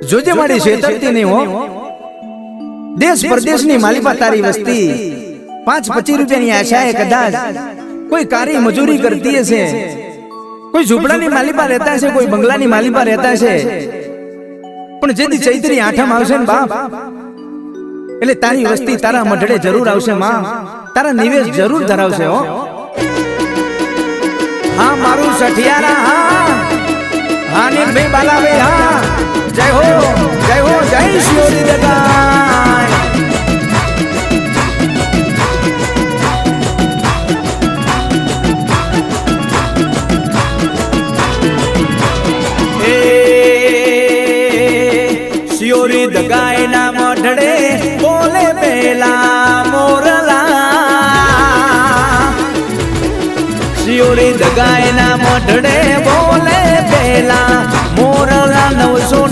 જોજે મારી છેતરતી નહીં હો. દેશ પરદેશની માલિપા તારી વસ્તી 5-25 રૂપિયાની આશાએ કદાચ કોઈ કારી મજૂરી કરતી હશે, કોઈ ઝૂંપડાની માલિપા રહેતા હશે, કોઈ બંગલાની માલિપા રહેતા હશે, પણ જેથી ચૈત્રી આઠમ આવશે ને બાપ એટલે તારી વસ્તી તારા મઢડે જરૂર આવશે માં, તારા નિવેશ જરૂર ધરાવશે હો. હા મારું સઠિયારા હા, હા નીલભાઈ બાલાભાઈ હા, જય હો જય હો, જય શિયોરી દગાય. શિયોરી દગાય ના મઢડે બોલે પેલા મોરલા, શિયોરી દગાય ના મઢડે બોલે પેલા મોરલા 900